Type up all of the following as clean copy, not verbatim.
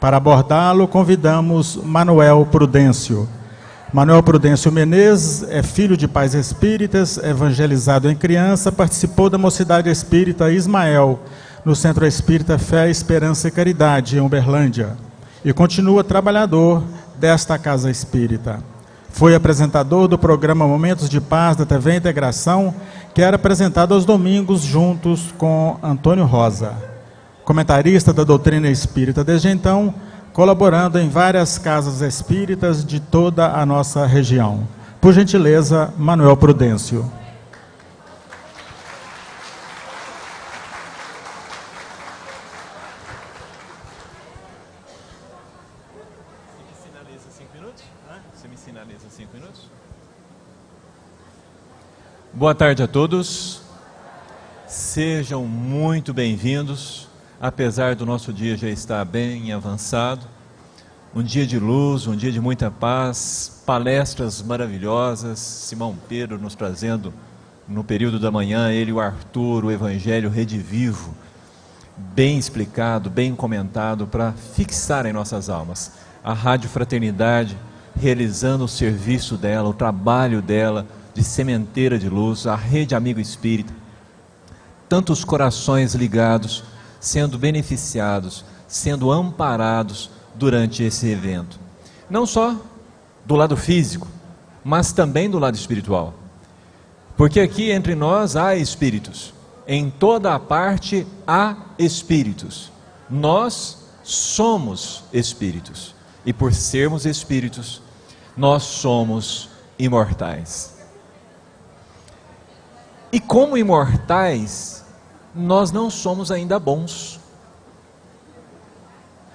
Para abordá-lo, convidamos Manuel Prudêncio. Manuel Prudêncio Menezes é filho de pais espíritas, evangelizado em criança, participou da Mocidade Espírita Ismael, no Centro Espírita Fé, Esperança e Caridade, em Uberlândia, e continua trabalhador desta Casa Espírita. Foi apresentador do programa Momentos de Paz da TV Integração, que era apresentado aos domingos juntos com Antônio Rosa. Comentarista da doutrina espírita desde então, colaborando em várias casas espíritas de toda a nossa região. Por gentileza, Manuel Prudêncio. Você me sinaliza 5 minutos? Boa tarde a todos. Sejam muito bem-vindos. Apesar do nosso dia já estar bem avançado, um dia de luz, um dia de muita paz, palestras maravilhosas, Simão Pedro nos trazendo no período da manhã, ele e o Arthur, o Evangelho Redivivo, bem explicado, bem comentado, para fixar em nossas almas. A Rádio Fraternidade realizando o serviço dela, o trabalho dela de sementeira de luz, a Rede Amigo Espírita, tantos corações ligados, sendo beneficiados, sendo amparados durante esse evento. Não só do lado físico, mas também do lado espiritual. Porque aqui entre nós há espíritos. Em toda a parte há espíritos. Nós somos espíritos. E por sermos espíritos, nós somos imortais. E como imortais, nós não somos ainda bons.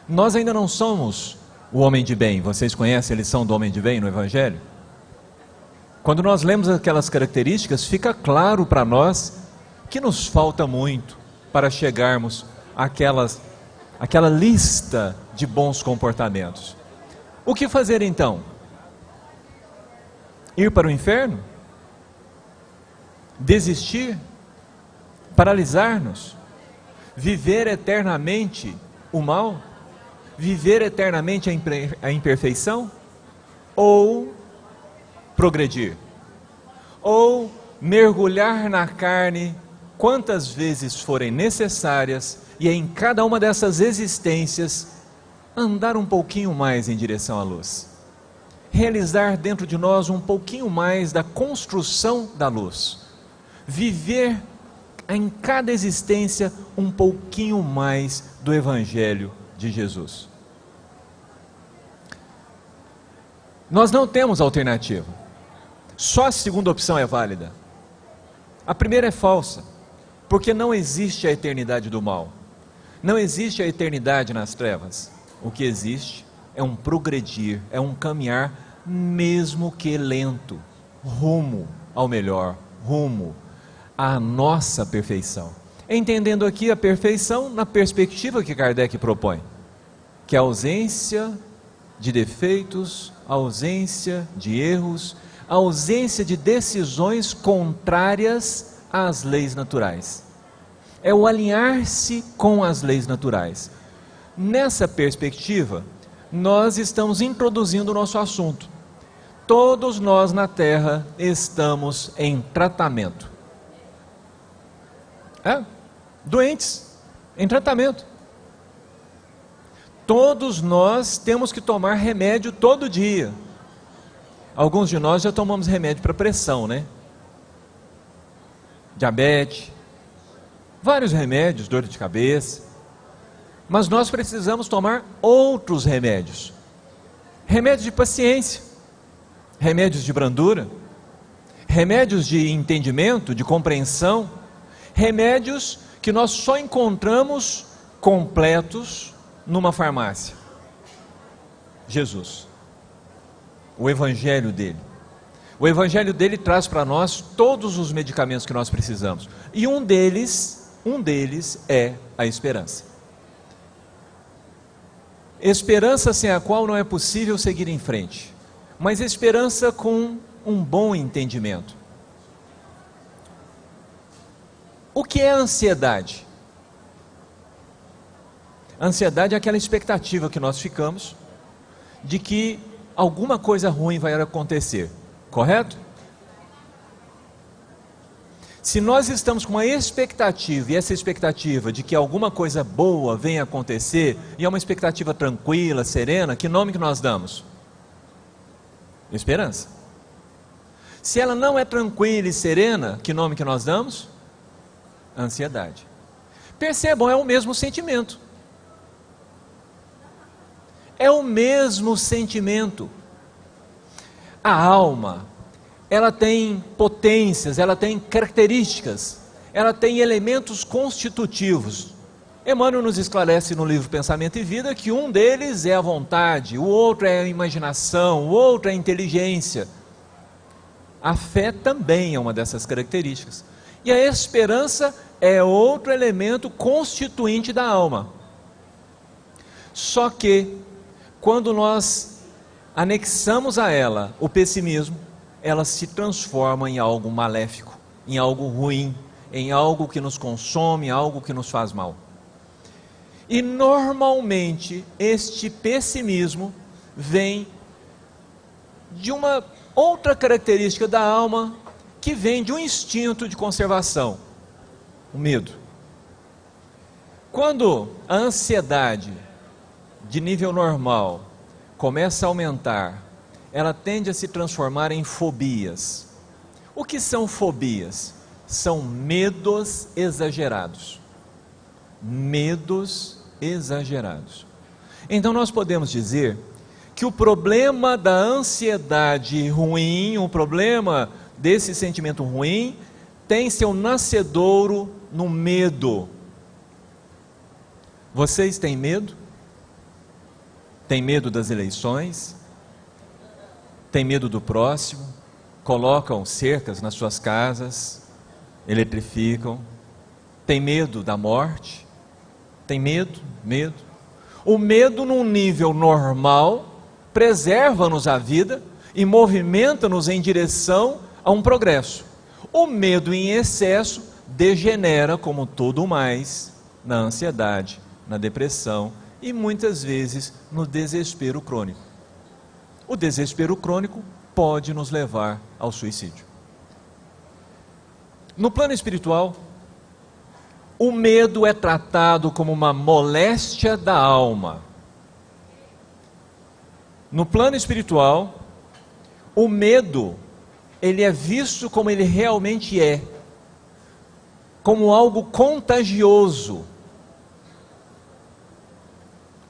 Nós ainda não somos o homem de bem. Vocês conhecem a lição do homem de bem no Evangelho? Quando nós lemos aquelas características, fica claro para nós que nos falta muito para chegarmos àquela lista de bons comportamentos. O que fazer então? Ir para o inferno? Desistir? Paralisar-nos? Viver eternamente o mal? Viver eternamente a imperfeição? Ou progredir? Ou mergulhar na carne quantas vezes forem necessárias e em cada uma dessas existências andar um pouquinho mais em direção à luz? Realizar dentro de nós um pouquinho mais da construção da luz. Viver em cada existência um pouquinho mais do Evangelho de Jesus. Nós não temos alternativa. Só a segunda opção é válida. A primeira é falsa, porque não existe a eternidade do mal. Não existe a eternidade nas trevas. O que existe é um progredir, é um caminhar, mesmo que lento, rumo ao melhor, rumo à nossa perfeição. Entendendo aqui a perfeição na perspectiva que Kardec propõe, que é a ausência de defeitos, a ausência de erros, a ausência de decisões contrárias às leis naturais. É o alinhar-se com as leis naturais. Nessa perspectiva, nós estamos introduzindo o nosso assunto. Todos nós na Terra estamos em tratamento. Doentes, em tratamento. Todos nós temos que tomar remédio todo dia. Alguns de nós já tomamos remédio para pressão, né? Diabetes, vários remédios, dor de cabeça. Mas nós precisamos tomar outros remédios. Remédios de paciência, remédios de brandura, remédios de entendimento, de compreensão, remédios que nós só encontramos completos numa farmácia. Jesus, o Evangelho dele. O Evangelho dele traz para nós todos os medicamentos que nós precisamos. E um deles é a esperança. Esperança sem a qual não é possível seguir em frente. Mas esperança com um bom entendimento. O que é a ansiedade? A ansiedade é aquela expectativa que nós ficamos de que alguma coisa ruim vai acontecer, correto? Se nós estamos com uma expectativa, e essa expectativa de que alguma coisa boa venha acontecer, e é uma expectativa tranquila, serena, que nome que nós damos? Esperança. Se ela não é tranquila e serena, que nome que nós damos? Ansiedade. Percebam, é o mesmo sentimento. É o mesmo sentimento. A alma, ela tem potências, ela tem características, ela tem elementos constitutivos. Emmanuel nos esclarece no livro Pensamento e Vida que um deles é a vontade, o outro é a imaginação, o outro é a inteligência. A fé também é uma dessas características. E a esperança é outro elemento constituinte da alma. Só que, quando nós anexamos a ela o pessimismo, ela se transforma em algo maléfico, em algo ruim, em algo que nos consome, algo que nos faz mal. E normalmente este pessimismo vem de uma outra característica da alma, que vem de um instinto de conservação, o medo. Quando a ansiedade de nível normal começa a aumentar, ela tende a se transformar em fobias. O que são fobias? São medos exagerados. Medos exagerados. Então nós podemos dizer que o problema da ansiedade ruim, o problema desse sentimento ruim, tem seu nascedouro no medo. Vocês têm medo? Tem medo das eleições? Tem medo do próximo? Colocam cercas nas suas casas? Eletrificam? Tem medo da morte? Tem medo? Medo. O medo num nível normal preserva-nos a vida e movimenta-nos em direção a um progresso. O medo em excesso degenera, como tudo mais, na ansiedade, na depressão e muitas vezes no desespero crônico. O desespero crônico pode nos levar ao suicídio. No plano espiritual, o medo é tratado como uma moléstia da alma. No plano espiritual, o medo, ele é visto como ele realmente é, como algo contagioso.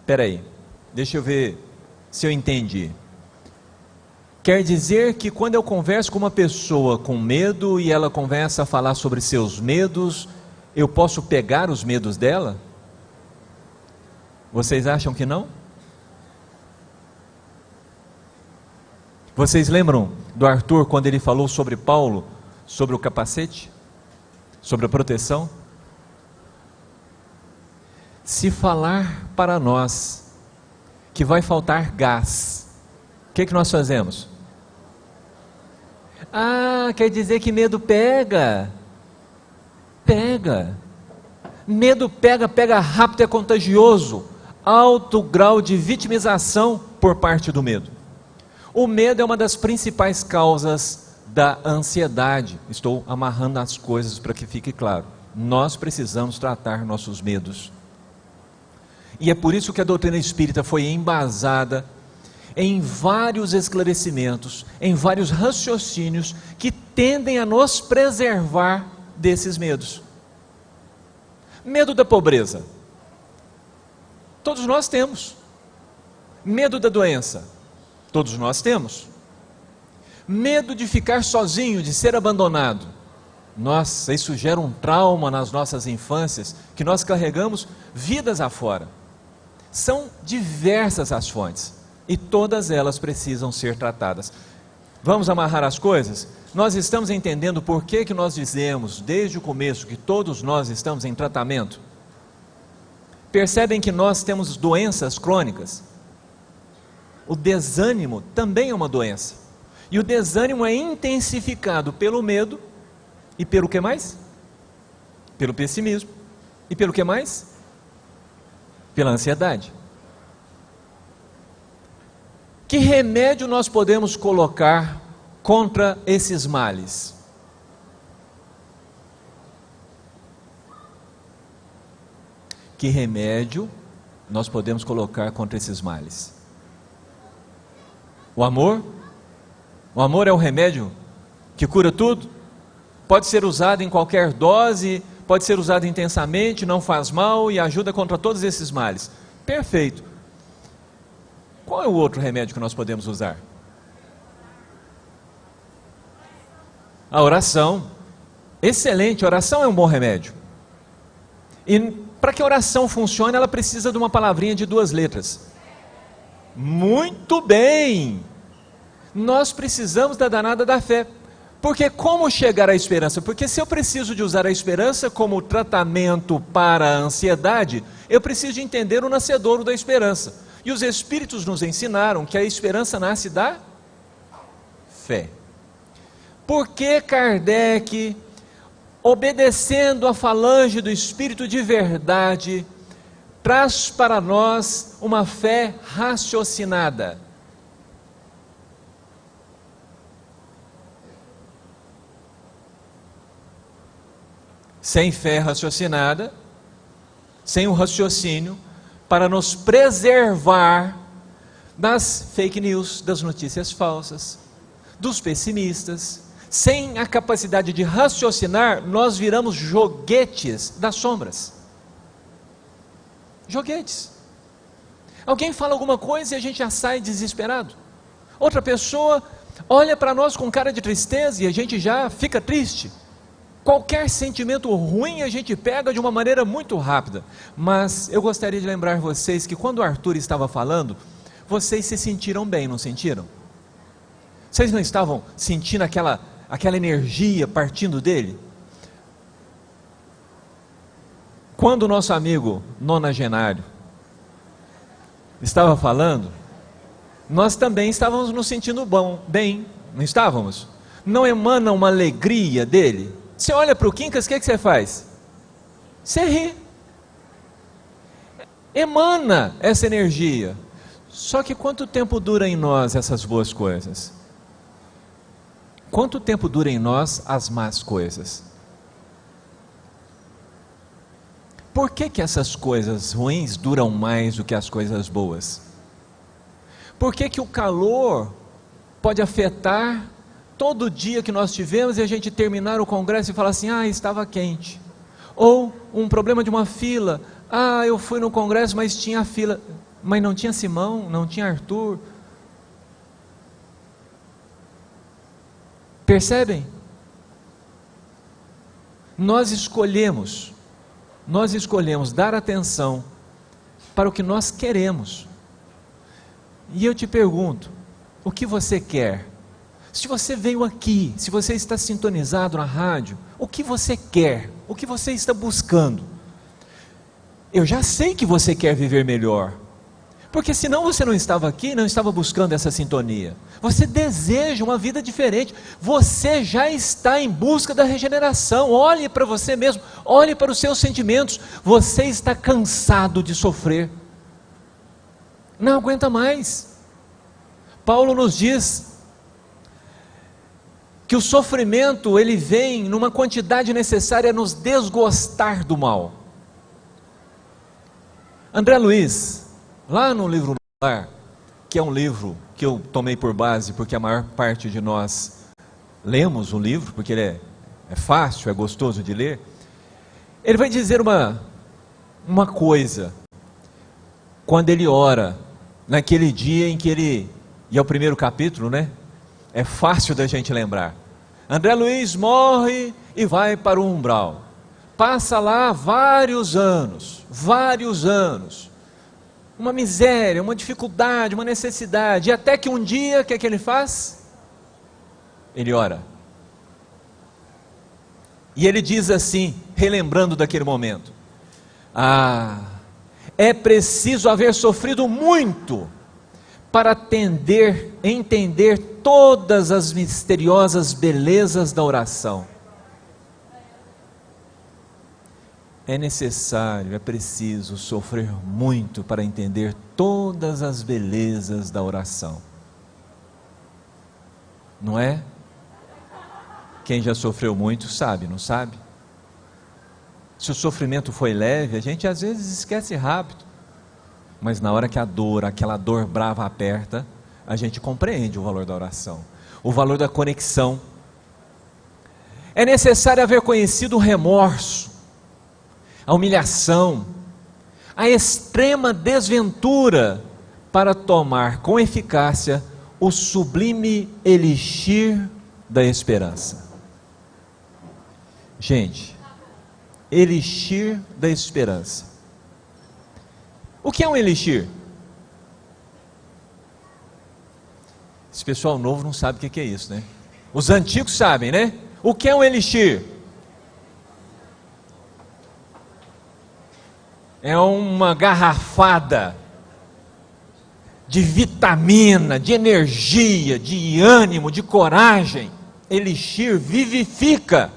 Espera aí, deixa eu ver se eu entendi. Quer dizer que quando eu converso com uma pessoa com medo e ela começa a falar sobre seus medos, eu posso pegar os medos dela? Vocês acham que não? Vocês lembram do Arthur quando ele falou sobre Paulo, sobre o capacete, sobre a proteção? Se falar para nós que vai faltar gás, o que nós fazemos? Ah, quer dizer que medo pega? Pega. Medo pega rápido, é contagioso. Alto grau de vitimização por parte do medo. O medo é uma das principais causas da ansiedade. Estou amarrando as coisas para que fique claro. Nós precisamos tratar nossos medos. E é por isso que a doutrina espírita foi embasada em vários esclarecimentos, em vários raciocínios que tendem a nos preservar desses medos. Medo da pobreza. Todos nós temos. Medo da doença. Todos nós temos. Medo de ficar sozinho, de ser abandonado. Nossa, isso gera um trauma nas nossas infâncias, que nós carregamos vidas afora. São diversas as fontes, e todas elas precisam ser tratadas. Vamos amarrar as coisas? Nós estamos entendendo por que nós dizemos, desde o começo, que todos nós estamos em tratamento? Percebem que nós temos doenças crônicas? O desânimo também é uma doença. E o desânimo é intensificado pelo medo e pelo que mais? Pelo pessimismo. E pelo que mais? Pela ansiedade. Que remédio nós podemos colocar contra esses males? Que remédio nós podemos colocar contra esses males? O amor? O amor é o remédio que cura tudo? Pode ser usado em qualquer dose, pode ser usado intensamente, não faz mal e ajuda contra todos esses males. Perfeito. Qual é o outro remédio que nós podemos usar? A oração. Excelente, a oração é um bom remédio. E para que a oração funcione, ela precisa de uma palavrinha de 2 letras. Muito bem! Nós precisamos da danada da fé. Porque como chegar à esperança? Porque se eu preciso de usar a esperança como tratamento para a ansiedade, eu preciso de entender o nascedouro da esperança. E os Espíritos nos ensinaram que a esperança nasce da fé. Por que Kardec, obedecendo a falange do Espírito de verdade, traz para nós uma fé raciocinada? Sem fé raciocinada, sem o raciocínio, para nos preservar das fake news, das notícias falsas, dos pessimistas. Sem a capacidade de raciocinar, nós viramos joguetes das sombras. Joguetes. Alguém fala alguma coisa e a gente já sai desesperado. Outra pessoa olha para nós com cara de tristeza e a gente já fica triste. Qualquer sentimento ruim a gente pega de uma maneira muito rápida. Mas eu gostaria de lembrar vocês que quando o Arthur estava falando, vocês se sentiram bem, não sentiram? Vocês não estavam sentindo aquela energia partindo dele? Quando o nosso amigo nonagenário estava falando, nós também estávamos nos sentindo bem, não estávamos? Não emana uma alegria dele? Você olha para o Quincas, o que você faz? Você ri. Emana essa energia. Só que quanto tempo dura em nós essas boas coisas? Quanto tempo dura em nós as más coisas? Por que essas coisas ruins duram mais do que as coisas boas? Por que o calor pode afetar todo dia que nós tivemos e a gente terminar o congresso e falar assim, estava quente? Ou um problema de uma fila, eu fui no congresso, mas tinha fila, mas não tinha Simão, não tinha Arthur. Percebem? Nós escolhemos dar atenção para o que nós queremos. E eu te pergunto, o que você quer? Se você veio aqui, se você está sintonizado na rádio, o que você quer? O que você está buscando? Eu já sei que você quer viver melhor, porque senão você não estava aqui, não estava buscando essa sintonia. Você deseja uma vida diferente, você já está em busca da regeneração. Olhe para você mesmo, olhe para os seus sentimentos. Você está cansado de sofrer, não aguenta mais. Paulo nos diz que o sofrimento, ele vem numa quantidade necessária a nos desgostar do mal. André Luiz, lá no livro Lar, que é um livro que eu tomei por base, porque a maior parte de nós lemos o livro, porque ele é fácil, é gostoso de ler, ele vai dizer uma coisa, quando ele ora, naquele dia em que ele, e é o primeiro capítulo, né? É fácil da gente lembrar. André Luiz morre e vai para o umbral. Passa lá vários anos. Uma miséria, uma dificuldade, uma necessidade. E até que um dia, o que é que ele faz? Ele ora. E ele diz assim, relembrando daquele momento: é preciso haver sofrido muito para entender todas as misteriosas belezas da oração. É necessário, é preciso sofrer muito para entender todas as belezas da oração. Não é? Quem já sofreu muito sabe, não sabe? Se o sofrimento foi leve, a gente às vezes esquece rápido. Mas na hora que a dor, aquela dor brava aperta, a gente compreende o valor da oração, o valor da conexão. É necessário haver conhecido o remorso, a humilhação, a extrema desventura para tomar com eficácia o sublime elixir da esperança. Gente, elixir da esperança. O que é um elixir? Esse pessoal novo não sabe o que é isso, né? Os antigos sabem, né? O que é um elixir? É uma garrafada de vitamina, de energia, de ânimo, de coragem. Elixir vivifica,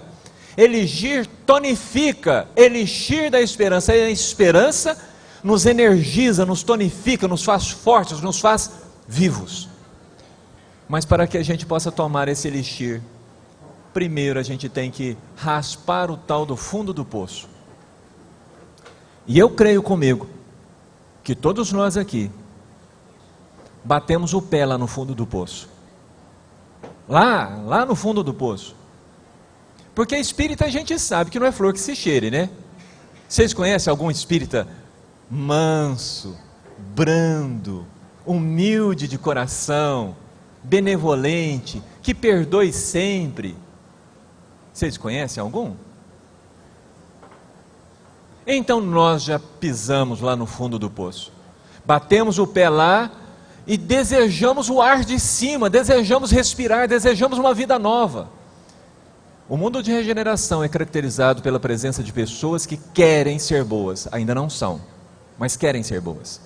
elixir tonifica, elixir da esperança. E a esperança nos energiza, nos tonifica, nos faz fortes, nos faz vivos. Mas para que a gente possa tomar esse elixir, primeiro a gente tem que raspar o tal do fundo do poço. E eu creio comigo, que todos nós aqui, batemos o pé lá no fundo do poço. Lá no fundo do poço. Porque espírita a gente sabe que não é flor que se cheire, né? Vocês conhecem algum espírita manso, brando, humilde de coração, benevolente, que perdoe sempre? Vocês conhecem algum? Então nós já pisamos lá no fundo do poço, batemos o pé lá e desejamos o ar de cima, desejamos respirar, desejamos uma vida nova. O mundo de regeneração é caracterizado pela presença de pessoas que querem ser boas, ainda não são, mas querem ser boas,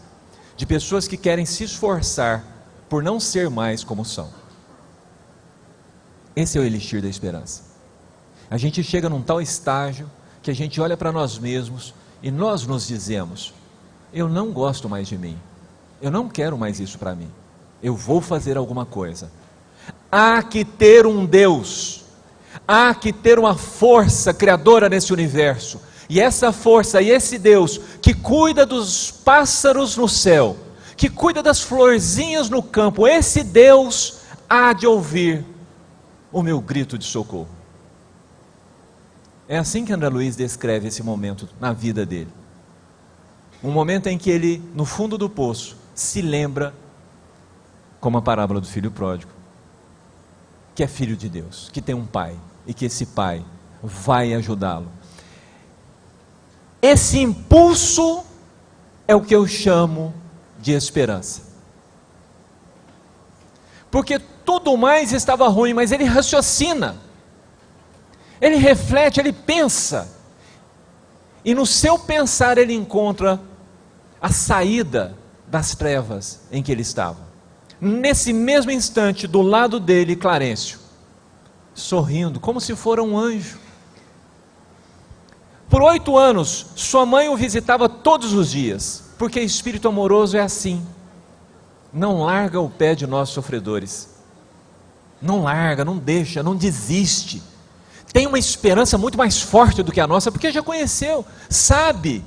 de pessoas que querem se esforçar por não ser mais como são. Esse é o elixir da esperança. A gente chega num tal estágio que a gente olha para nós mesmos e nós nos dizemos: eu não gosto mais de mim, eu não quero mais isso para mim, eu vou fazer alguma coisa. Há que ter um Deus, há que ter uma força criadora nesse universo, e essa força e esse Deus que cuida dos pássaros no céu, que cuida das florzinhas no campo, esse Deus há de ouvir o meu grito de socorro. É assim que André Luiz descreve esse momento na vida dele. Um momento em que ele, no fundo do poço, se lembra, como a parábola do filho pródigo, que é filho de Deus, que tem um pai, e que esse pai vai ajudá-lo. Esse impulso é o que eu chamo de esperança. Porque tudo mais estava ruim, mas ele raciocina. Ele reflete, ele pensa, e no seu pensar ele encontra a saída das trevas em que ele estava. Nesse mesmo instante, do lado dele, Clarencio, sorrindo, como se fora um anjo. Por 8 anos, sua mãe o visitava todos os dias, porque espírito amoroso é assim, não larga o pé de nós sofredores, não larga, não deixa, não desiste. Tem uma esperança muito mais forte do que a nossa, porque já conheceu, sabe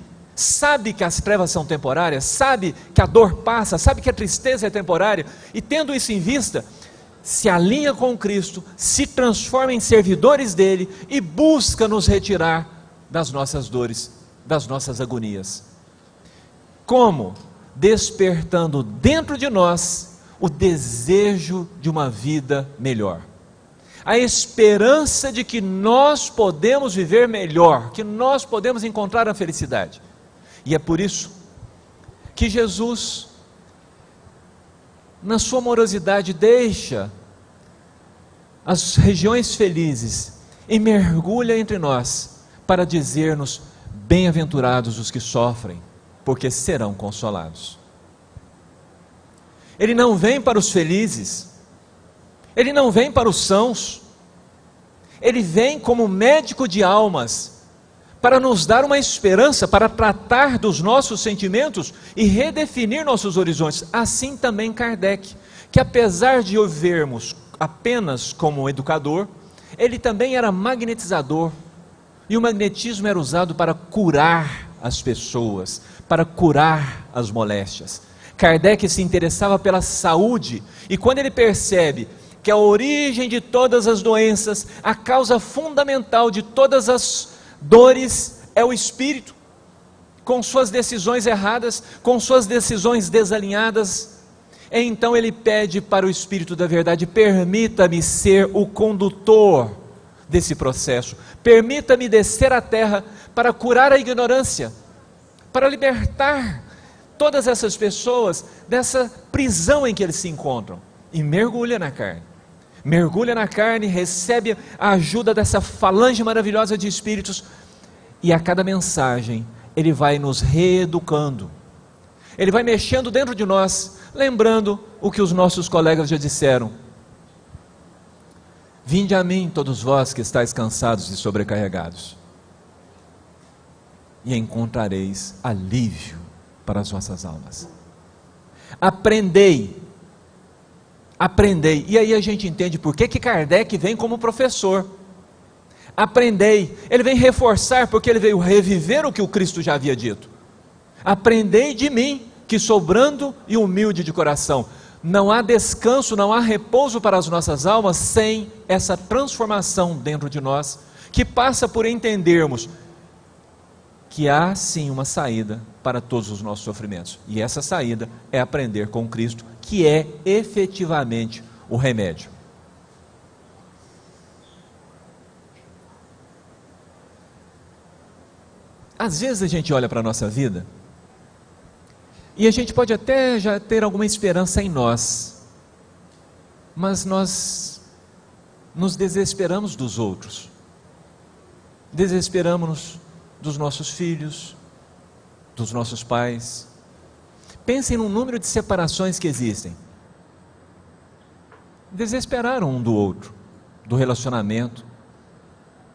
que as trevas são temporárias, sabe que a dor passa, sabe que a tristeza é temporária, e tendo isso em vista, se alinha com Cristo, se transforma em servidores dele, e busca nos retirar das nossas dores, das nossas agonias. Como? Despertando dentro de nós o desejo de uma vida melhor. A esperança de que nós podemos viver melhor, que nós podemos encontrar a felicidade. E é por isso que Jesus, na sua amorosidade, deixa as regiões felizes e mergulha entre nós para dizer-nos: bem-aventurados os que sofrem, porque serão consolados. Ele não vem para os felizes, ele não vem para os sãos, ele vem como médico de almas, para nos dar uma esperança, para tratar dos nossos sentimentos e redefinir nossos horizontes. Assim também Kardec, que apesar de o vermos apenas como educador, ele também era magnetizador, e o magnetismo era usado para curar as pessoas, para curar as moléstias. Kardec se interessava pela saúde, e quando ele percebe que a origem de todas as doenças, a causa fundamental de todas as dores é o espírito, com suas decisões erradas, com suas decisões desalinhadas, então ele pede para o Espírito da Verdade: permita-me ser o condutor desse processo, permita-me descer à terra para curar a ignorância, para libertar todas essas pessoas dessa prisão em que eles se encontram, e mergulha na carne, recebe a ajuda dessa falange maravilhosa de espíritos, e a cada mensagem ele vai nos reeducando, ele vai mexendo dentro de nós, lembrando o que os nossos colegas já disseram: vinde a mim todos vós que estáis cansados e sobrecarregados, e encontrareis alívio para as vossas almas. Aprendei, e aí a gente entende por que Kardec vem como professor. Aprendei, ele vem reforçar, porque ele veio reviver o que o Cristo já havia dito. Aprendei de mim, que sou brando e humilde de coração. Não há descanso, não há repouso para as nossas almas sem essa transformação dentro de nós, que passa por entendermos que há sim uma saída para todos os nossos sofrimentos, e essa saída é aprender com Cristo, que é efetivamente o remédio. Às vezes a gente olha para a nossa vida e a gente pode até já ter alguma esperança em nós, mas nós nos desesperamos dos outros, desesperamos-nos dos nossos filhos, dos nossos pais. Pensem no número de separações que existem. Desesperaram um do outro, do relacionamento,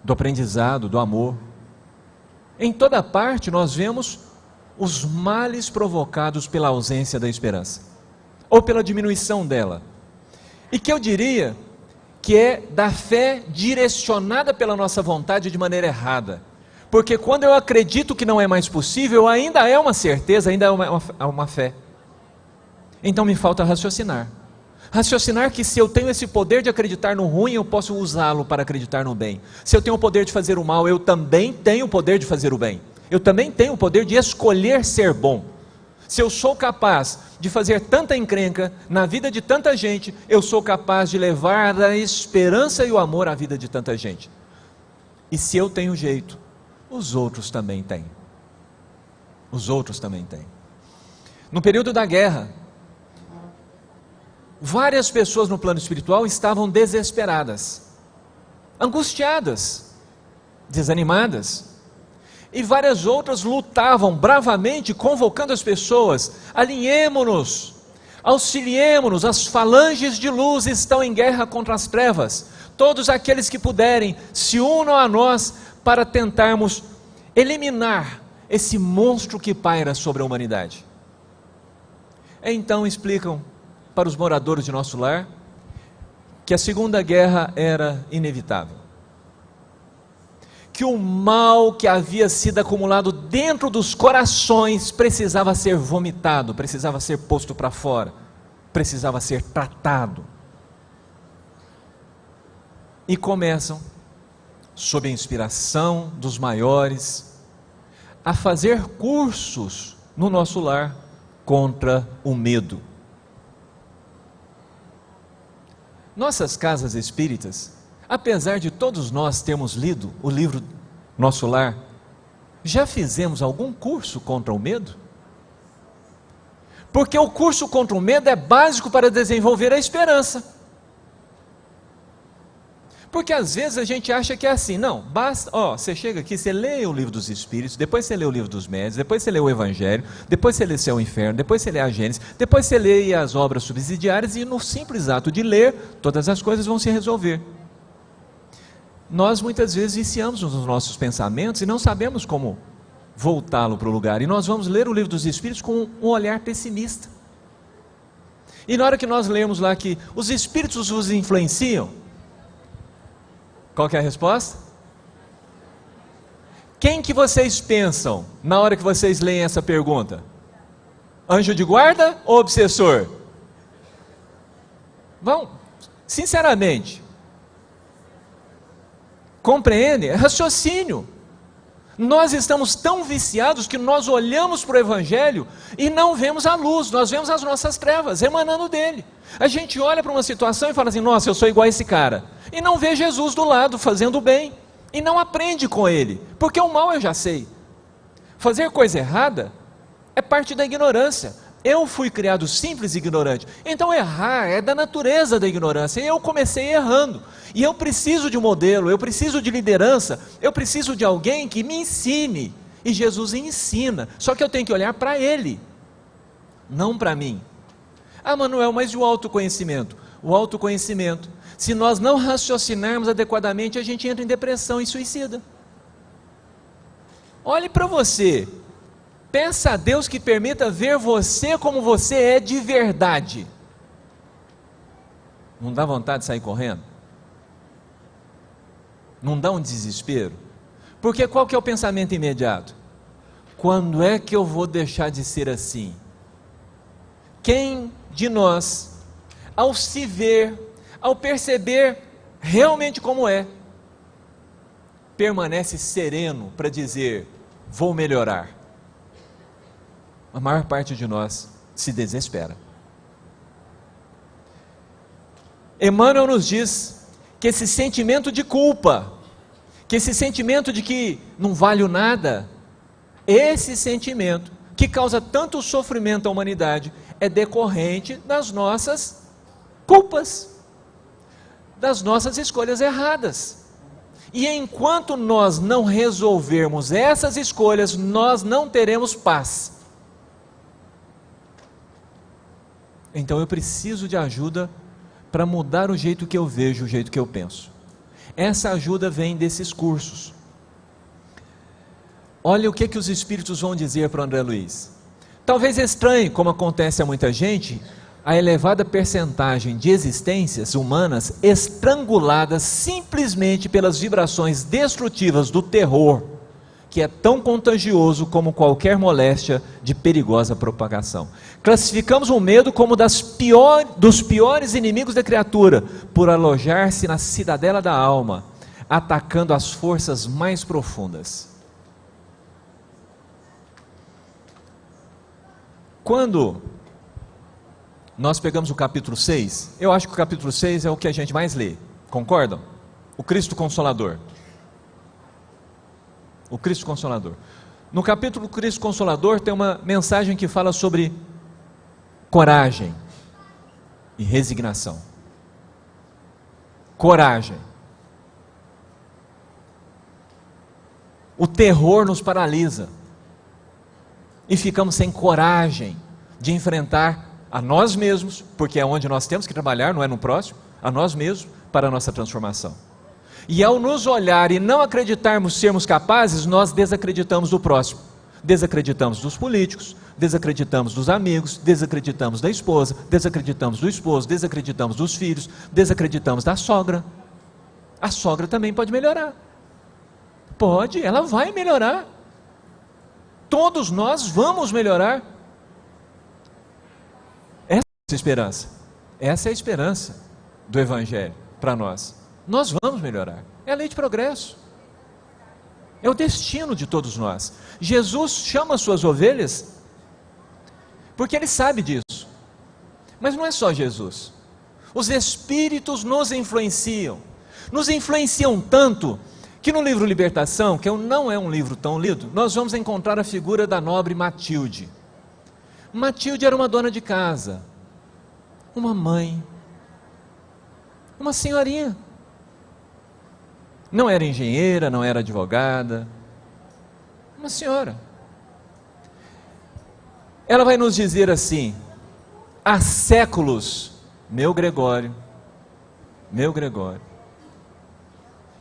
do aprendizado, do amor. Em toda parte nós vemos os males provocados pela ausência da esperança, ou pela diminuição dela, e que eu diria que é da fé direcionada pela nossa vontade de maneira errada, porque quando eu acredito que não é mais possível, ainda é uma certeza, ainda é uma fé. Então me falta raciocinar que se eu tenho esse poder de acreditar no ruim, eu posso usá-lo para acreditar no bem. Se eu tenho o poder de fazer o mal, eu também tenho o poder de fazer o bem. Eu também tenho o poder de escolher ser bom. Se eu sou capaz de fazer tanta encrenca na vida de tanta gente, eu sou capaz de levar a esperança e o amor à vida de tanta gente. E se eu tenho jeito, os outros também têm. Os outros também têm. No período da guerra, várias pessoas no plano espiritual estavam desesperadas, angustiadas, desanimadas, e várias outras lutavam bravamente, convocando as pessoas: alinhemo-nos, auxiliemo-nos, as falanges de luz estão em guerra contra as trevas, todos aqueles que puderem, se unam a nós para tentarmos eliminar esse monstro que paira sobre a humanidade. Então explicam para os moradores de nosso lar que a Segunda Guerra era inevitável, que o mal que havia sido acumulado dentro dos corações precisava ser vomitado, precisava ser posto para fora, precisava ser tratado. E começam, sob a inspiração dos maiores, a fazer cursos no nosso lar contra o medo. Nossas casas espíritas, apesar de todos nós termos lido o livro Nosso Lar, já fizemos algum curso contra o medo? Porque o curso contra o medo é básico para desenvolver a esperança. Porque às vezes a gente acha que é assim, não, basta, você chega aqui, você lê o livro dos Espíritos, depois você lê o livro dos Médiuns, depois você lê o Evangelho, depois você lê Céu e Inferno, depois você lê a Gênesis, depois você lê as obras subsidiárias, e no simples ato de ler, todas as coisas vão se resolver. nós muitas vezes viciamos nos nossos pensamentos e não sabemos como voltá-lo para o lugar. E nós vamos ler o livro dos Espíritos com um olhar pessimista. E na hora que nós lemos lá que os Espíritos os influenciam, qual que é a resposta? Quem que vocês pensam na hora que vocês leem essa pergunta? Anjo de guarda ou obsessor? Bom, sinceramente, compreende? É raciocínio. Nós estamos tão viciados que nós olhamos para o Evangelho e não vemos a luz, nós vemos as nossas trevas emanando dele. A gente olha para uma situação e fala assim, nossa, eu sou igual a esse cara, e não vê Jesus do lado fazendo o bem, e não aprende com ele, porque o mal eu já sei. Fazer coisa errada é parte da ignorância. Eu fui criado simples e ignorante, então errar é da natureza da ignorância, e eu comecei errando, e eu preciso de um modelo, eu preciso de liderança, eu preciso de alguém que me ensine, e Jesus ensina, só que eu tenho que olhar para ele, não para mim. Ah, Manuel, mas e o autoconhecimento? O autoconhecimento, se nós não raciocinarmos adequadamente, a gente entra em depressão e suicida. Olhe para você, peça a Deus que permita ver você como você é de verdade. Não dá vontade de sair correndo? Não dá um desespero? Porque qual que é o pensamento imediato? Quando é que eu vou deixar de ser assim? Quem de nós, ao se ver, ao perceber realmente como é, permanece sereno para dizer, vou melhorar? A maior parte de nós se desespera. Emmanuel nos diz que esse sentimento de culpa, que esse sentimento de que não valho nada, esse sentimento que causa tanto sofrimento à humanidade, é decorrente das nossas culpas, das nossas escolhas erradas. E enquanto nós não resolvermos essas escolhas, nós não teremos paz. Então eu preciso de ajuda para mudar o jeito que eu vejo, o jeito que eu penso. Essa ajuda vem desses cursos. Olha o que os Espíritos vão dizer para o André Luiz. Talvez estranhe, como acontece a muita gente, a elevada percentagem de existências humanas estranguladas simplesmente pelas vibrações destrutivas do terror, que é tão contagioso como qualquer moléstia de perigosa propagação. Classificamos o medo como dos piores inimigos da criatura, por alojar-se na cidadela da alma, atacando as forças mais profundas. Quando nós pegamos o capítulo 6, eu acho que o capítulo 6 é o que a gente mais lê, concordam? O Cristo Consolador. O Cristo Consolador. No capítulo Cristo Consolador tem uma mensagem que fala sobre coragem e resignação. Coragem. O terror nos paralisa e ficamos sem coragem de enfrentar a nós mesmos, porque é onde nós temos que trabalhar, não é no próximo, a nós mesmos para a nossa transformação. E ao nos olhar e não acreditarmos sermos capazes, nós desacreditamos do próximo, desacreditamos dos políticos, desacreditamos dos amigos, desacreditamos da esposa, desacreditamos do esposo, desacreditamos dos filhos, desacreditamos da sogra. A sogra também pode melhorar. Pode, ela vai melhorar. Todos nós vamos melhorar. Essa é a esperança. Essa é a esperança do Evangelho para nós. Nós vamos melhorar. É a lei de progresso. É o destino de todos nós. Jesus chama as suas ovelhas porque Ele sabe disso. Mas não é só Jesus. Os Espíritos nos influenciam tanto que no livro Libertação, que não é um livro tão lido, nós vamos encontrar a figura da nobre Matilde. Matilde era uma dona de casa, uma mãe, uma senhorinha. Não era engenheira, não era advogada, uma senhora. Ela vai nos dizer assim: há séculos, meu Gregório,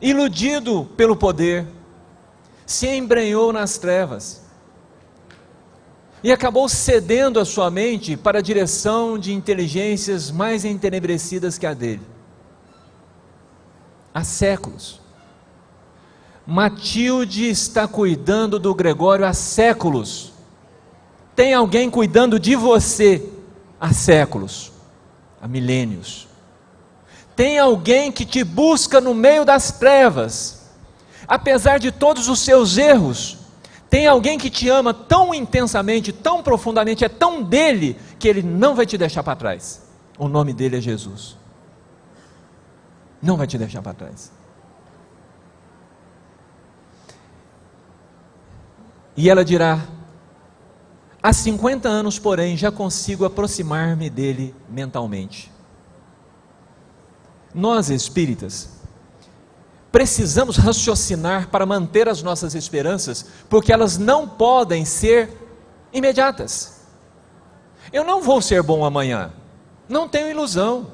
iludido pelo poder, se embrenhou nas trevas e acabou cedendo a sua mente para a direção de inteligências mais entenebrecidas que a dele. Há séculos. Matilde está cuidando do Gregório há séculos. Tem alguém cuidando de você há séculos, há milênios. Tem alguém que te busca no meio das trevas, apesar de todos os seus erros. Tem alguém que te ama tão intensamente, tão profundamente, é tão dele, que ele não vai te deixar para trás. O nome dele é Jesus. Não vai te deixar para trás. E ela dirá: há 50 anos, porém, já consigo aproximar-me dele mentalmente. Nós, espíritas, precisamos raciocinar para manter as nossas esperanças, porque elas não podem ser imediatas. Eu não vou ser bom amanhã, não tenho ilusão.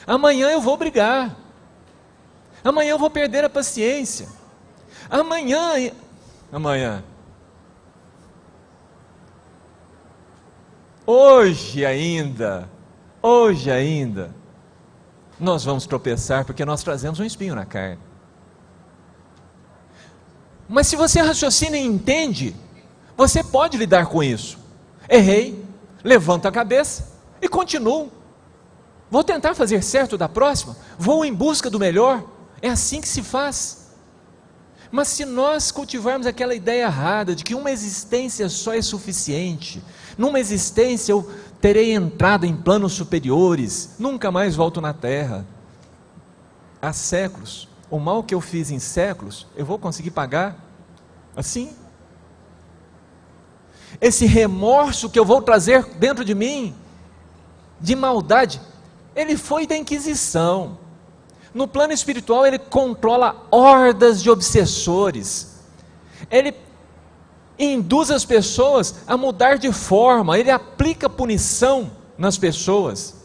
Amanhã eu vou brigar, amanhã eu vou perder a paciência, amanhã, hoje ainda, nós vamos tropeçar, porque nós trazemos um espinho na carne. Mas se você raciocina e entende, você pode lidar com isso. Errei, levanta a cabeça e continuo. Vou tentar fazer certo da próxima, vou em busca do melhor. É assim que se faz. Mas se nós cultivarmos aquela ideia errada de que uma existência só é suficiente, numa existência eu terei entrado em planos superiores, nunca mais volto na terra. Há séculos, o mal que eu fiz em séculos, eu vou conseguir pagar assim? Esse remorso que eu vou trazer dentro de mim, de maldade, ele foi da Inquisição. No plano espiritual ele controla hordas de obsessores, ele induz as pessoas a mudar de forma, ele aplica punição nas pessoas.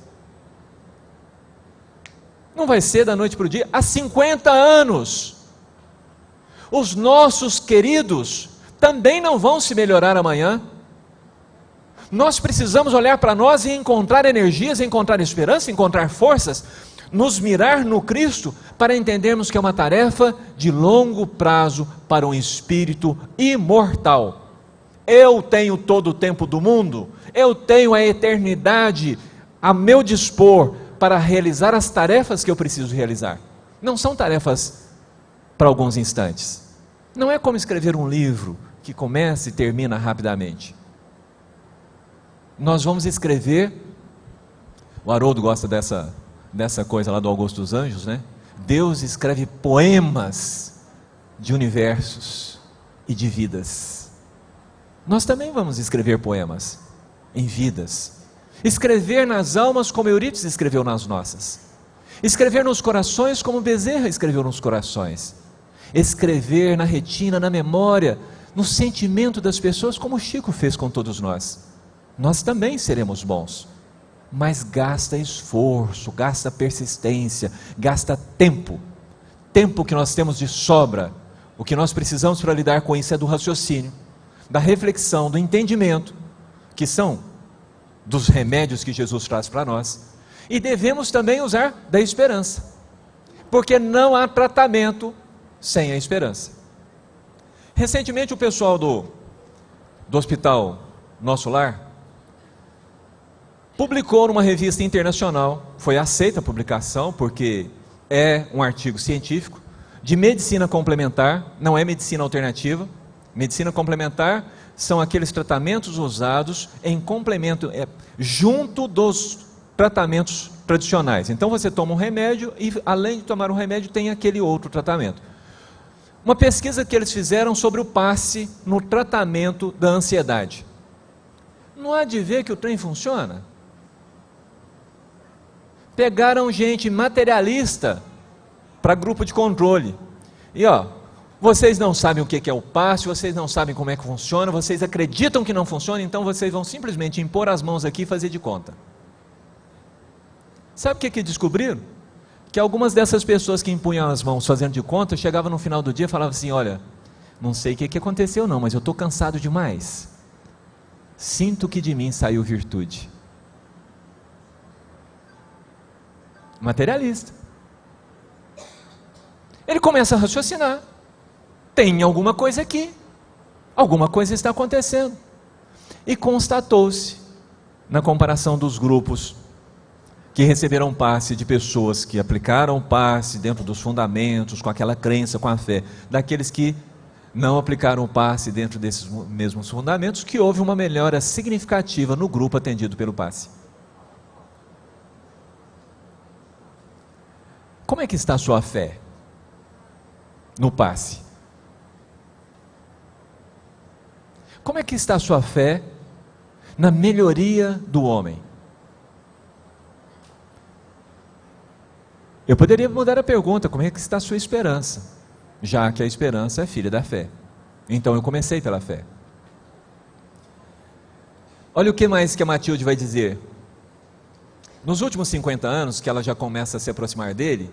Não vai ser da noite para o dia. Há 50 anos, os nossos queridos também não vão se melhorar amanhã. Nós precisamos olhar para nós e encontrar energias, encontrar esperança, encontrar forças, nos mirar no Cristo, para entendermos que é uma tarefa de longo prazo para um espírito imortal. Eu tenho todo o tempo do mundo, eu tenho a eternidade a meu dispor para realizar as tarefas que eu preciso realizar. Não são tarefas para alguns instantes. Não é como escrever um livro que começa e termina rapidamente. Nós vamos escrever, o Haroldo gosta dessa coisa lá do Augusto dos Anjos, né? Deus escreve poemas de universos e de vidas. Nós também vamos escrever poemas em vidas, escrever nas almas como Eurípides escreveu nas nossas, escrever nos corações como Bezerra escreveu nos corações, escrever na retina, na memória, no sentimento das pessoas, como Chico fez com todos nós. Nós também seremos bons, mas gasta esforço, gasta persistência, gasta tempo que nós temos de sobra. O que nós precisamos para lidar com isso é do raciocínio, da reflexão, do entendimento, que são dos remédios que Jesus traz para nós, e devemos também usar da esperança, porque não há tratamento sem a esperança. Recentemente o pessoal do Hospital Nosso Lar publicou numa revista internacional, foi aceita a publicação, porque é um artigo científico, de medicina complementar, não é medicina alternativa. Medicina complementar são aqueles tratamentos usados em complemento, junto dos tratamentos tradicionais. Então você toma um remédio e, além de tomar um remédio, tem aquele outro tratamento. Uma pesquisa que eles fizeram sobre o passe no tratamento da ansiedade. Não há de ver que o trem funciona? Pegaram gente materialista para grupo de controle. E vocês não sabem o que é o passe, vocês não sabem como é que funciona, vocês acreditam que não funciona, então vocês vão simplesmente impor as mãos aqui e fazer de conta. Sabe o que descobriram? que algumas dessas pessoas que impunham as mãos fazendo de conta, chegavam no final do dia e falavam assim: olha, não sei o que aconteceu não, mas eu estou cansado demais. Sinto que de mim saiu virtude. Materialista. Ele começa a raciocinar. Tem alguma coisa aqui. Alguma coisa está acontecendo. E constatou-se, na comparação dos grupos que receberam passe de pessoas que aplicaram passe dentro dos fundamentos, com aquela crença, com a fé, daqueles que não aplicaram o passe dentro desses mesmos fundamentos, que houve uma melhora significativa no grupo atendido pelo passe. Como é que está a sua fé no passe? Como é que está a sua fé na melhoria do homem? Eu poderia mudar a pergunta: como é que está a sua esperança? Já que a esperança é filha da fé. Então eu comecei pela fé. Olha o que mais que a Matilde vai dizer. Nos últimos 50 anos, que ela já começa a se aproximar dele,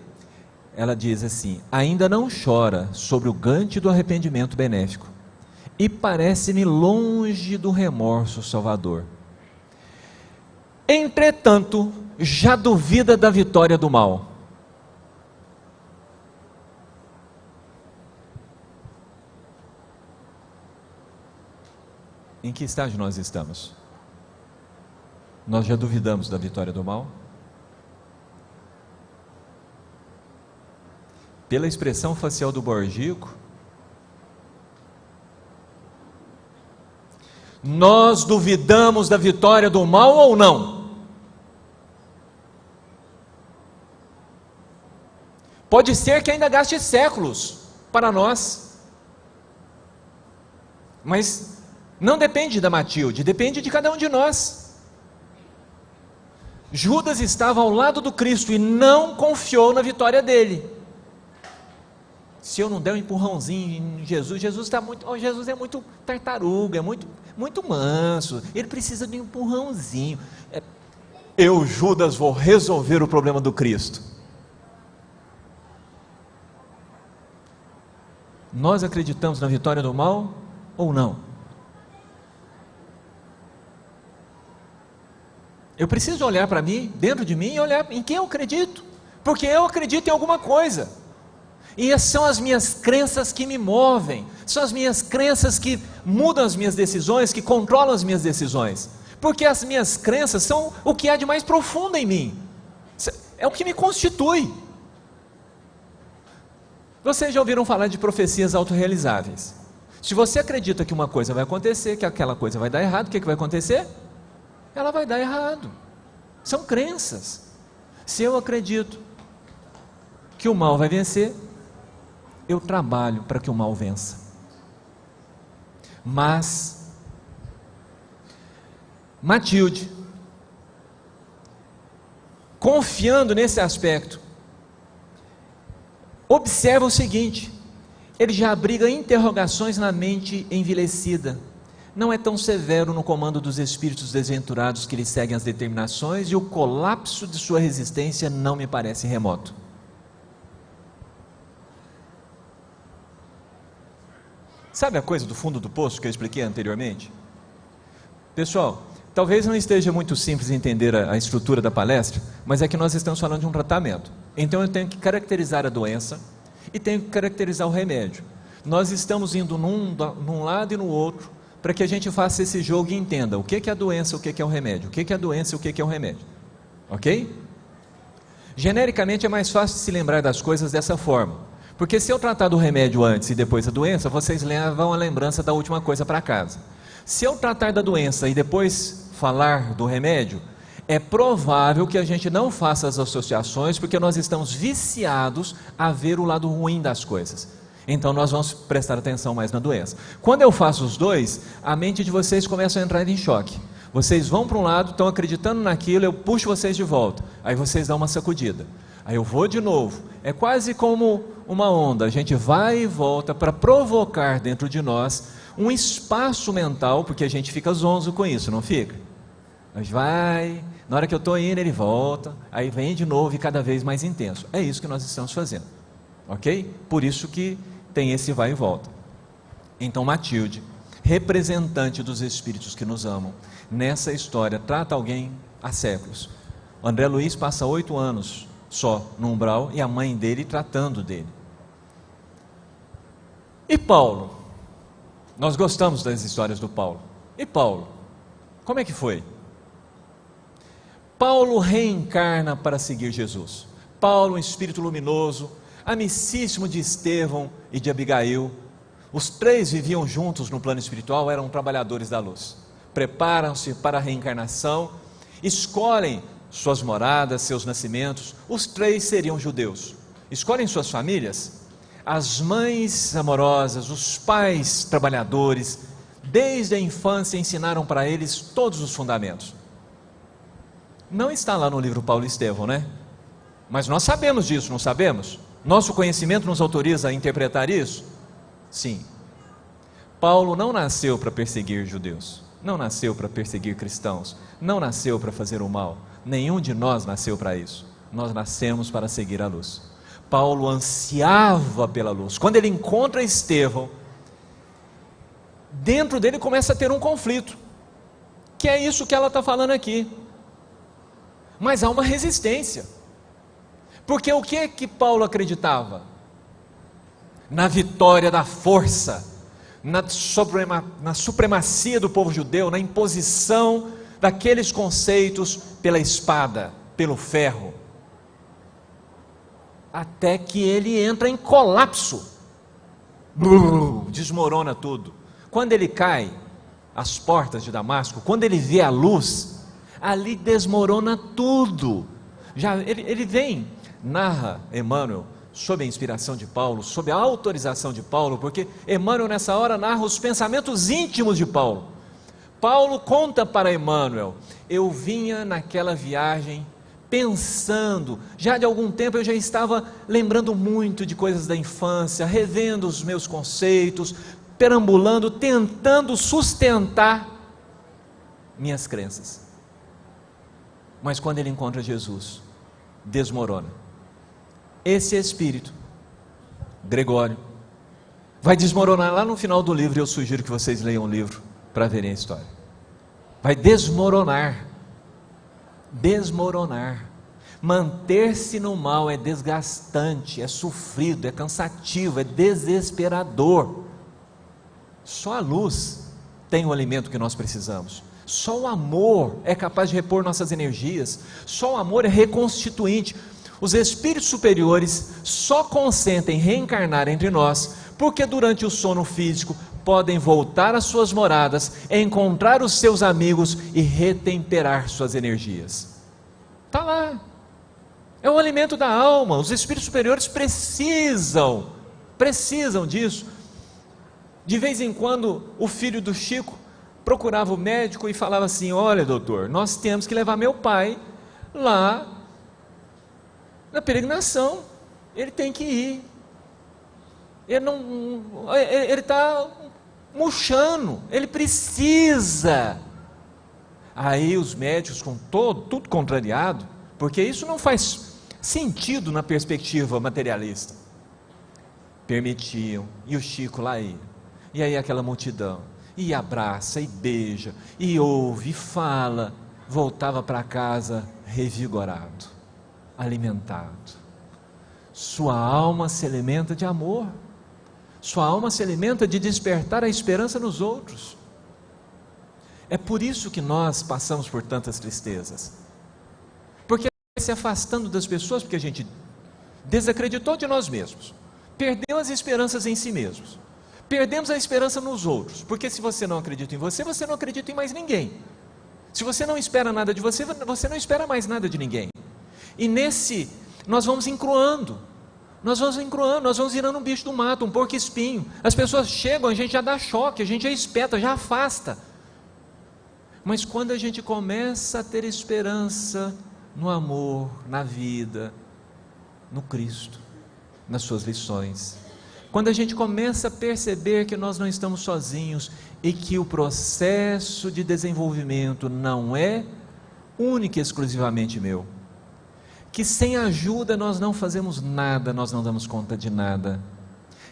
ela diz assim: ainda não chora sobre o gante do arrependimento benéfico, e parece-me longe do remorso salvador. Entretanto, já duvida da vitória do mal. Em que estágio nós estamos? Nós já duvidamos da vitória do mal? Pela expressão facial do Borgico, nós duvidamos da vitória do mal ou não? Pode ser que ainda gaste séculos para nós, mas não depende da Matilde, depende de cada um de nós. Judas estava ao lado do Cristo e não confiou na vitória dele. Se eu não der um empurrãozinho em Jesus, Jesus é muito tartaruga, é muito manso, ele precisa de um empurrãozinho. Eu, Judas, vou resolver o problema do Cristo. Nós acreditamos na vitória do mal ou não? Eu preciso olhar para mim, dentro de mim, e olhar em quem eu acredito, porque eu acredito em alguma coisa, e são as minhas crenças que me movem, são as minhas crenças que mudam as minhas decisões, que controlam as minhas decisões, porque as minhas crenças são o que há de mais profundo em mim, é o que me constitui. Vocês já ouviram falar de profecias autorrealizáveis? Se você acredita que uma coisa vai acontecer, que aquela coisa vai dar errado, o que vai acontecer? Ela vai dar errado. São crenças. Se eu acredito que o mal vai vencer, eu trabalho para que o mal vença. Mas Matilde, confiando nesse aspecto, observa o seguinte: ele já abriga interrogações na mente envilecida. Não é tão severo no comando dos espíritos desventurados que lhe seguem as determinações, e o colapso de sua resistência não me parece remoto. Sabe a coisa do fundo do poço que eu expliquei anteriormente? Pessoal, talvez não esteja muito simples entender a estrutura da palestra, mas é que nós estamos falando de um tratamento. Então eu tenho que caracterizar a doença e tenho que caracterizar o remédio. Nós estamos indo num lado e no outro, para que a gente faça esse jogo e entenda o que é a doença, o que é o remédio, o que é a doença e o que é o remédio, ok? Genericamente é mais fácil de se lembrar das coisas dessa forma, porque se eu tratar do remédio antes e depois a doença, vocês levam a lembrança da última coisa para casa. Se eu tratar da doença e depois falar do remédio, é provável que a gente não faça as associações, porque nós estamos viciados a ver o lado ruim das coisas. Então nós vamos prestar atenção mais na doença. Quando eu faço os dois, a mente de vocês começa a entrar em choque. Vocês vão para um lado, estão acreditando naquilo, eu puxo vocês de volta. Aí vocês dão uma sacudida. Aí eu vou de novo. É quase como uma onda. A gente vai e volta para provocar dentro de nós um espaço mental, porque a gente fica zonzo com isso, não fica? Mas vai, Na hora que eu estou indo, ele volta, aí vem de novo e cada vez mais intenso. É isso que nós estamos fazendo, ok? Por isso que tem esse vai e volta. Então Matilde, representante dos espíritos que nos amam, nessa história, trata alguém há séculos. O André Luiz passa 8 anos só no umbral e a mãe dele tratando dele. E Paulo? Nós gostamos das histórias do Paulo. E Paulo? Como é que foi? Paulo reencarna para seguir Jesus. Paulo, um espírito luminoso, amicíssimo de Estevão e de Abigail. Os 3 viviam juntos no plano espiritual, eram trabalhadores da luz. Preparam-se para a reencarnação, escolhem suas moradas, seus nascimentos. Os 3 seriam judeus. Escolhem suas famílias. As mães amorosas, os pais trabalhadores, desde a infância ensinaram para eles todos os fundamentos. Não está lá no livro Paulo e Estevão, né? Mas nós sabemos disso, não sabemos? Nosso conhecimento nos autoriza a interpretar isso? Sim. Paulo não nasceu para perseguir judeus, não nasceu para perseguir cristãos, não nasceu para fazer o mal. Nenhum de nós nasceu para isso. Nós nascemos para seguir a luz. Paulo ansiava pela luz. Quando ele encontra Estevão, dentro dele começa a ter um conflito, que é isso que ela está falando aqui. Mas há uma resistência, porque o que é que Paulo acreditava? Na vitória da força, na supremacia do povo judeu, na imposição daqueles conceitos pela espada, pelo ferro, até que ele entra em colapso, desmorona tudo. Quando ele cai às portas de Damasco, quando ele vê a luz, ali desmorona tudo. Ele vem, narra Emmanuel, sob a inspiração de Paulo, sob a autorização de Paulo, porque Emmanuel nessa hora narra os pensamentos íntimos de Paulo. Paulo conta para Emmanuel: eu vinha naquela viagem pensando, já de algum tempo eu já estava lembrando muito de coisas da infância, revendo os meus conceitos, perambulando, tentando sustentar minhas crenças. Mas quando ele encontra Jesus, desmorona. Esse espírito, Gregório, vai desmoronar lá no final do livro. Eu sugiro que vocês leiam o livro para verem a história. Vai desmoronar. Desmoronar. Manter-se no mal é desgastante, é sofrido, é cansativo, é desesperador. Só a luz tem o alimento que nós precisamos. Só o amor é capaz de repor nossas energias. Só o amor é reconstituinte. Os espíritos superiores só consentem reencarnar entre nós porque durante o sono físico podem voltar às suas moradas, encontrar os seus amigos e retemperar suas energias. Está lá. É o alimento da alma. Os espíritos superiores precisam disso. De vez em quando o filho do Chico procurava o médico e falava assim: olha, doutor, nós temos que levar meu pai lá na peregrinação, ele tem que ir, ele está murchando, ele precisa. Aí os médicos, com tudo contrariado, porque isso não faz sentido na perspectiva materialista, permitiam, e o Chico lá ia, e aí aquela multidão, e abraça, e beija, e ouve, e fala, voltava para casa revigorado, alimentado. Sua alma se alimenta de amor, sua alma se alimenta de despertar a esperança nos outros. É por isso que nós passamos por tantas tristezas, porque se afastando das pessoas, porque a gente desacreditou de nós mesmos, perdeu as esperanças em si mesmos, perdemos a esperança nos outros, porque se você não acredita em você, você não acredita em mais ninguém. Se você não espera nada de você, você não espera mais nada de ninguém. E nós vamos encruando, nós vamos virando um bicho do mato, um porco espinho. As pessoas chegam, a gente já dá choque, a gente já espeta, já afasta. Mas quando a gente começa a ter esperança no amor, na vida, no Cristo, nas suas lições, quando a gente começa a perceber que nós não estamos sozinhos e que o processo de desenvolvimento não é única e exclusivamente meu, que sem ajuda nós não fazemos nada, nós não damos conta de nada,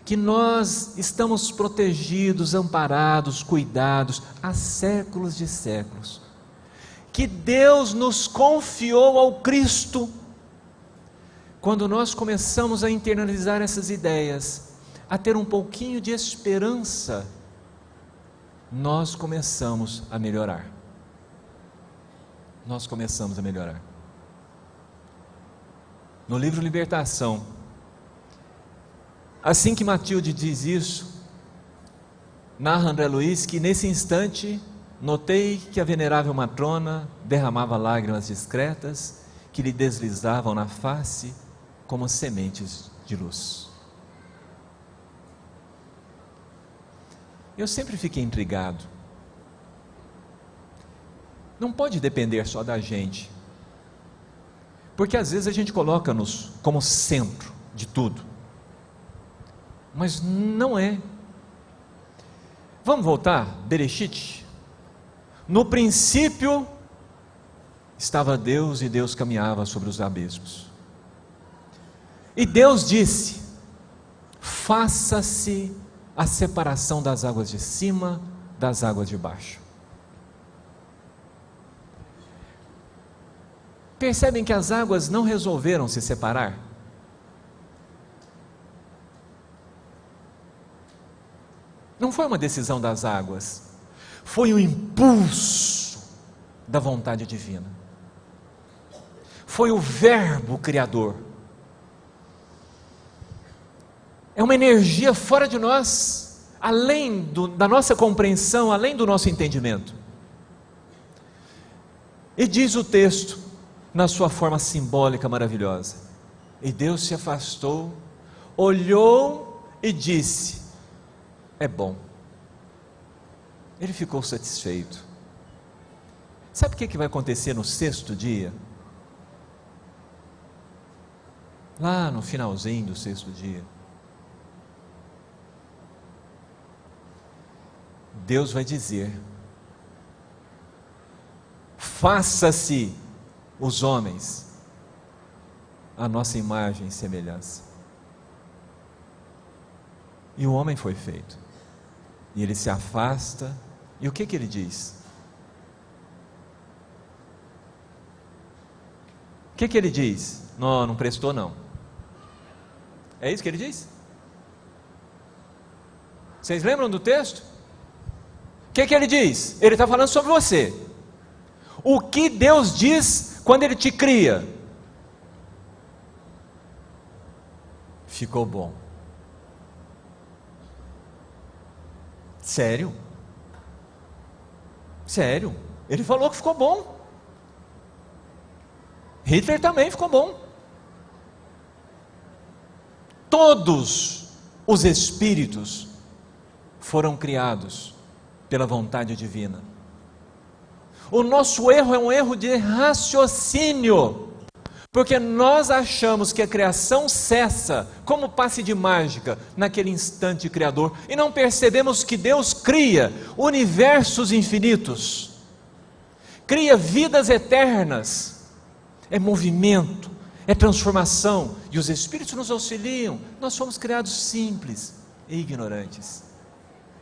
que nós estamos protegidos, amparados, cuidados há séculos de séculos, que Deus nos confiou ao Cristo. Quando nós começamos a internalizar essas ideias, a ter um pouquinho de esperança, nós começamos a melhorar. Nós começamos a melhorar. No livro Libertação, assim que Matilde diz isso, narra André Luiz que nesse instante notei que a venerável matrona derramava lágrimas discretas que lhe deslizavam na face como sementes de luz. Eu sempre fiquei intrigado. Não pode depender só da gente, porque às vezes a gente coloca-nos como centro de tudo, mas não é. Vamos voltar, Bereshit. No princípio estava Deus e Deus caminhava sobre os abismos. E Deus disse: faça-se a separação das águas de cima das águas de baixo. Percebem que as águas não resolveram se separar? Não foi uma decisão das águas, foi um impulso da vontade divina. Foi o Verbo Criador. É uma energia fora de nós, além da nossa compreensão, além do nosso entendimento. E diz o texto, na sua forma simbólica maravilhosa: e Deus se afastou, olhou e disse: é bom. Ele ficou satisfeito. Sabe o que vai acontecer no sexto dia? Lá no finalzinho do sexto dia, Deus vai dizer: faça-se os homens a nossa imagem e semelhança. E o homem foi feito, e ele se afasta, e o que ele diz? O que ele diz? Não prestou não. É isso que ele diz? Vocês lembram do texto? O que ele diz? Ele está falando sobre você. O que Deus diz quando Ele te cria? Ficou bom. Sério? Sério? Ele falou que ficou bom. Hitler também ficou bom. Todos os espíritos foram criados pela vontade divina. O nosso erro é um erro de raciocínio, porque nós achamos que a criação cessa como passe de mágica naquele instante criador, e não percebemos que Deus cria universos infinitos, cria vidas eternas, é movimento, é transformação, e os Espíritos nos auxiliam. Nós somos criados simples e ignorantes,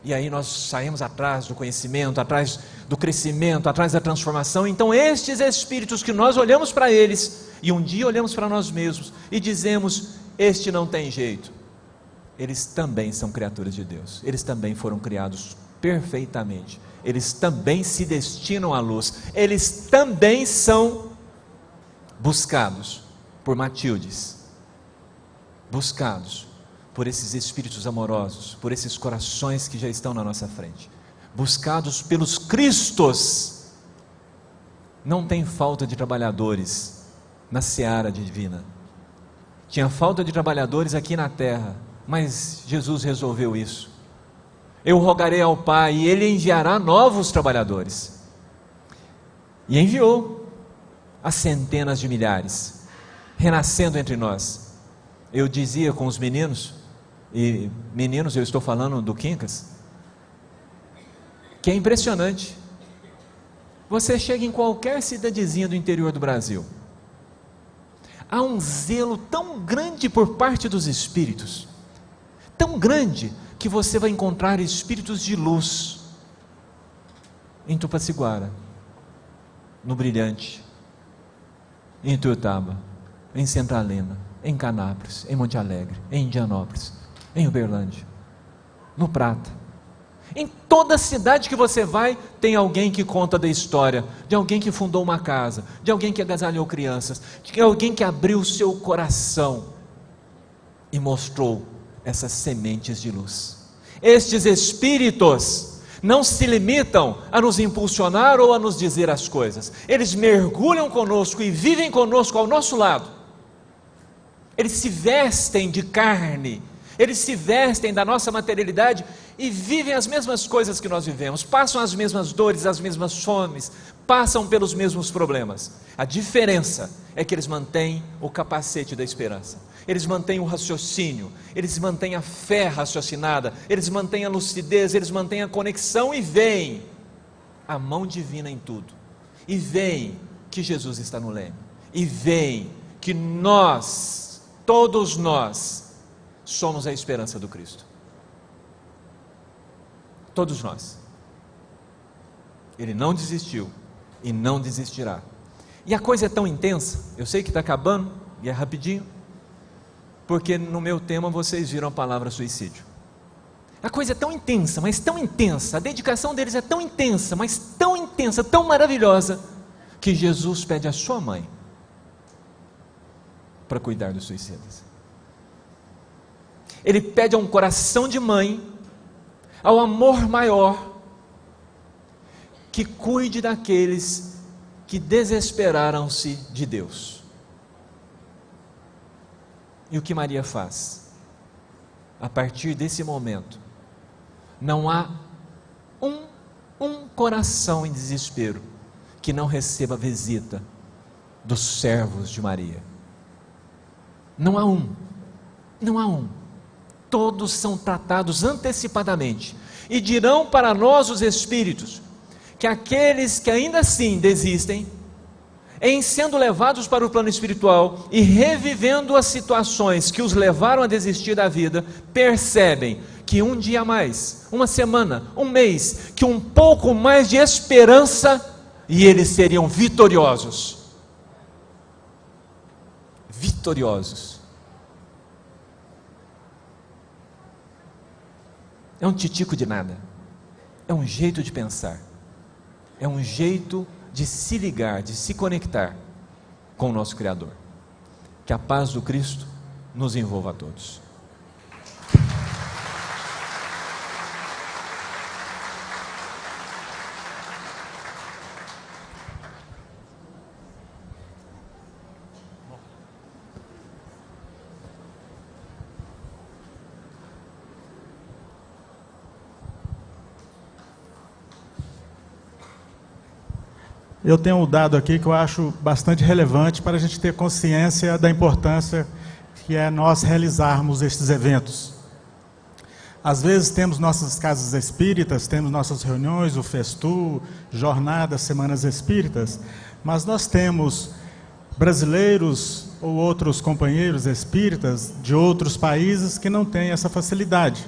e aí nós saímos atrás do conhecimento, atrás do crescimento, atrás da transformação. Então estes Espíritos que nós olhamos para eles, e um dia olhamos para nós mesmos e dizemos: este não tem jeito, eles também são criaturas de Deus, eles também foram criados perfeitamente, eles também se destinam à luz, eles também são buscados por Matildes, buscados por esses espíritos amorosos, por esses corações que já estão na nossa frente, buscados pelos Cristos. Não tem falta de trabalhadores na seara divina. Tinha falta de trabalhadores aqui na terra, mas Jesus resolveu isso. Eu rogarei ao Pai e Ele enviará novos trabalhadores. E enviou a centenas de milhares, renascendo entre nós. Eu dizia com os meninos, e meninos, eu estou falando do Quincas, que é impressionante. Você chega em qualquer cidadezinha do interior do Brasil, há um zelo tão grande por parte dos espíritos, tão grande, que você vai encontrar espíritos de luz em Tupaciguara, no Brilhante, em Ituiutaba, em Centralina, em Canápolis, em Monte Alegre, em Indianópolis, em Uberlândia, no Prata. Em toda cidade que você vai, tem alguém que conta da história, de alguém que fundou uma casa, de alguém que agasalhou crianças, de alguém que abriu o seu coração e mostrou essas sementes de luz. Estes espíritos não se limitam a nos impulsionar ou a nos dizer as coisas, eles mergulham conosco e vivem conosco ao nosso lado. Eles se vestem de carne, eles se vestem da nossa materialidade e vivem as mesmas coisas que nós vivemos, passam as mesmas dores, as mesmas fomes, passam pelos mesmos problemas. A diferença é que eles mantêm o capacete da esperança, eles mantêm o raciocínio, eles mantêm a fé raciocinada, eles mantêm a lucidez, eles mantêm a conexão e veem a mão divina em tudo, e veem que Jesus está no leme, e veem que nós, todos nós, somos a esperança do Cristo. Todos nós. Ele não desistiu e não desistirá. E a coisa é tão intensa, eu sei que está acabando, e é rapidinho, porque no meu tema vocês viram a palavra suicídio. A coisa é tão intensa, mas tão intensa, a dedicação deles é tão intensa, mas tão intensa, tão maravilhosa, que Jesus pede a sua mãe para cuidar dos suicidas. Ele pede a um coração de mãe, ao amor maior, que cuide daqueles que desesperaram-se de Deus. E o que Maria faz? A partir desse momento, não há um coração em desespero que não receba a visita dos servos de Maria. Não há um. Todos são tratados antecipadamente, e dirão para nós os espíritos, que aqueles que ainda assim desistem, em sendo levados para o plano espiritual, e revivendo as situações que os levaram a desistir da vida, percebem que um dia a mais, uma semana, um mês, que um pouco mais de esperança, e eles seriam vitoriosos. Vitoriosos. É um titico de nada, é um jeito de pensar, é um jeito de se ligar, de se conectar com o nosso Criador. Que a paz do Cristo nos envolva a todos. Eu tenho um dado aqui que eu acho bastante relevante para a gente ter consciência da importância que é nós realizarmos estes eventos. Às vezes temos nossas casas espíritas, temos nossas reuniões, o Festu, jornadas, semanas espíritas, mas nós temos brasileiros ou outros companheiros espíritas de outros países que não têm essa facilidade.